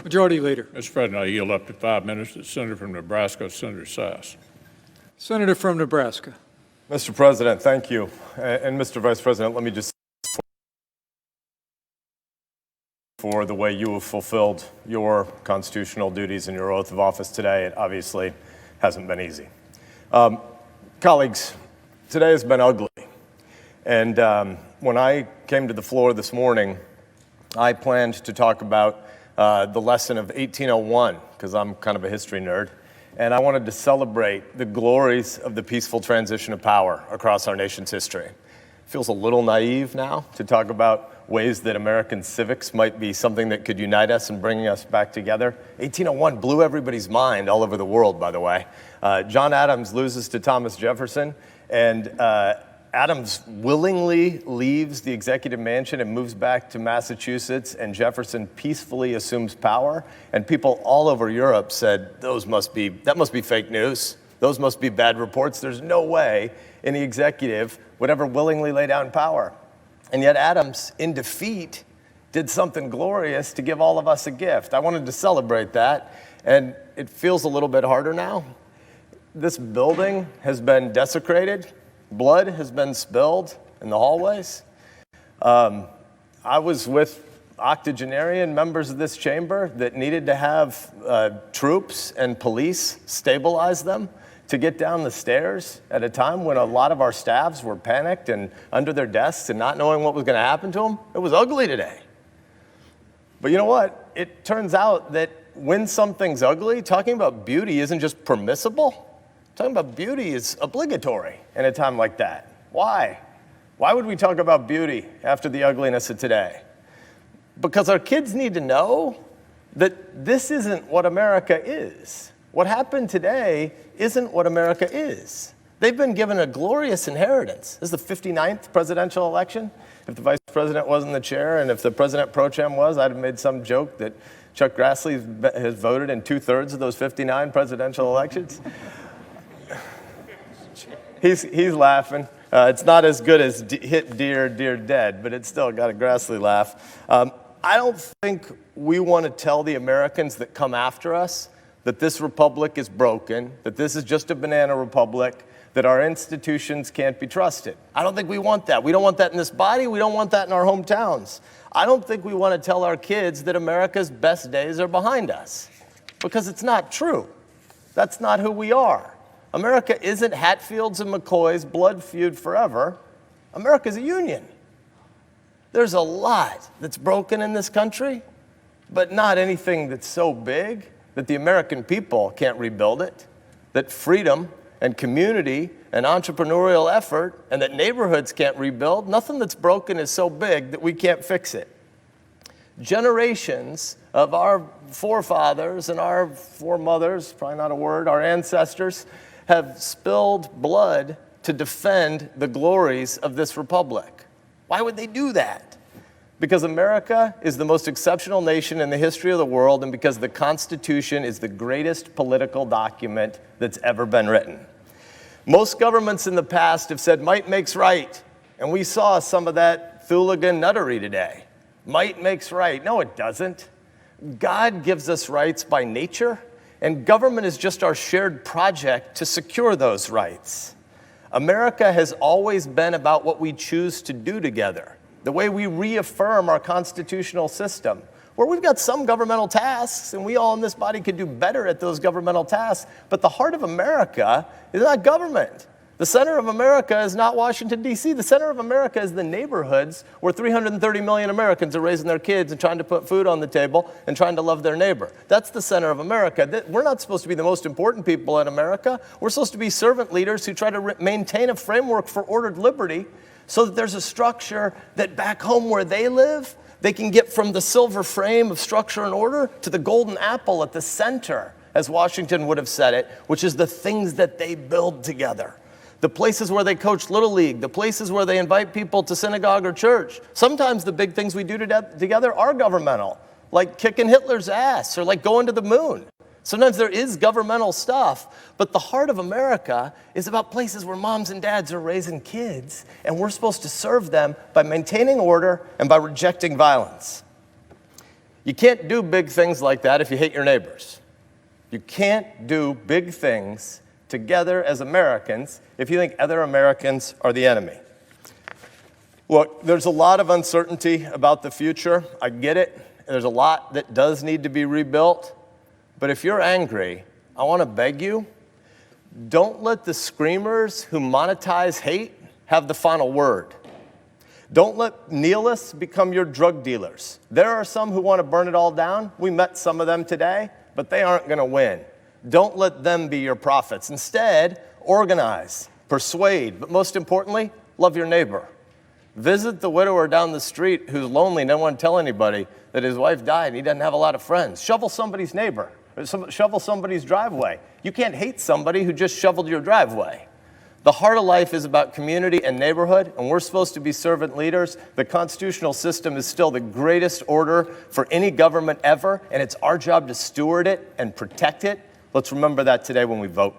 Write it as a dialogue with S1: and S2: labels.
S1: Majority Leader.
S2: Mr. President, I yield up to 5 minutes to the Senator from Nebraska, Senator Sasse.
S1: Senator from Nebraska.
S3: Mr. President, thank you. And Mr. Vice President, let me just for the way you have fulfilled your constitutional duties and your oath of office today. It obviously hasn't been easy. Colleagues, today has been ugly. And when I came to the floor this morning, I planned to talk about the lesson of 1801, because I'm kind of a history nerd. And I wanted to celebrate the glories of the peaceful transition of power across our nation's history. It feels a little naive now to talk about ways that American civics might be something that could unite us and bring us back together. 1801 blew everybody's mind all over the world, by the way. John Adams loses to Thomas Jefferson, and Adams willingly leaves the executive mansion and moves back to Massachusetts, and Jefferson peacefully assumes power. And people all over Europe said, that must be fake news. Those must be bad reports. There's no way any executive would ever willingly lay down power. And yet Adams, in defeat, did something glorious to give all of us a gift. I wanted to celebrate that, and it feels a little bit harder now. This building has been desecrated. Blood has been spilled in the hallways. I was with octogenarian members of this chamber that needed to have troops and police stabilize them to get down the stairs at a time when a lot of our staffs were panicked and under their desks and not knowing what was going to happen to them. It was ugly today. But you know what? It turns out that when something's ugly, talking about beauty isn't just permissible. Talking about beauty is obligatory in a time like that. Why? Why would we talk about beauty after the ugliness of today? Because our kids need to know that this isn't what America is. What happened today isn't what America is. They've been given a glorious inheritance. This is the 59th presidential election. If the vice president wasn't the chair and if the president pro tem was, I'd have made some joke that Chuck Grassley has voted in 2/3 of those 59 presidential elections. He's laughing. It's not as good as Hit Dear, Dear Dead, but it's still got a Grassley laugh. I don't think we want to tell the Americans that come after us that this republic is broken, that this is just a banana republic, that our institutions can't be trusted. I don't think we want that. We don't want that in this body. We don't want that in our hometowns. I don't think we want to tell our kids that America's best days are behind us, because it's not true. That's not who we are. America isn't Hatfield's and McCoy's blood feud forever. America's a union. There's a lot that's broken in this country, but not anything that's so big that the American people can't rebuild it, that freedom and community and entrepreneurial effort and that neighborhoods can't rebuild. Nothing that's broken is so big that we can't fix it. Generations of our forefathers and our foremothers, probably not a word, our ancestors, have spilled blood to defend the glories of this republic. Why would they do that? Because America is the most exceptional nation in the history of the world, and because the Constitution is the greatest political document that's ever been written. Most governments in the past have said might makes right, and we saw some of that hooligan nuttery today. Might makes right. No, it doesn't. God gives us rights by nature, and government is just our shared project to secure those rights. America has always been about what we choose to do together, the way we reaffirm our constitutional system, where we've got some governmental tasks, and we all in this body could do better at those governmental tasks, but the heart of America is not government. The center of America is not Washington, D.C. The center of America is the neighborhoods where 330 million Americans are raising their kids and trying to put food on the table and trying to love their neighbor. That's the center of America. We're not supposed to be the most important people in America. We're supposed to be servant leaders who try to maintain a framework for ordered liberty so that there's a structure that back home where they live, they can get from the silver frame of structure and order to the golden apple at the center, as Washington would have said it, which is the things that they build together. The places where they coach Little League, the places where they invite people to synagogue or church. Sometimes the big things we do together are governmental, like kicking Hitler's ass or like going to the moon. Sometimes there is governmental stuff, but the heart of America is about places where moms and dads are raising kids, and we're supposed to serve them by maintaining order and by rejecting violence. You can't do big things like that if you hate your neighbors. You can't do big things together as Americans if you think other Americans are the enemy. Look, there's a lot of uncertainty about the future. I get it. There's a lot that does need to be rebuilt. But if you're angry, I want to beg you, don't let the screamers who monetize hate have the final word. Don't let nihilists become your drug dealers. There are some who want to burn it all down. We met some of them today, but they aren't going to win. Don't let them be your prophets. Instead, organize, persuade, but most importantly, love your neighbor. Visit the widower down the street who's lonely and doesn't want to tell anybody that his wife died and he doesn't have a lot of friends. Shovel somebody's neighbor, or shovel somebody's driveway. You can't hate somebody who just shoveled your driveway. The heart of life is about community and neighborhood, and we're supposed to be servant leaders. The constitutional system is still the greatest order for any government ever, and it's our job to steward it and protect it. Let's remember that today when we vote.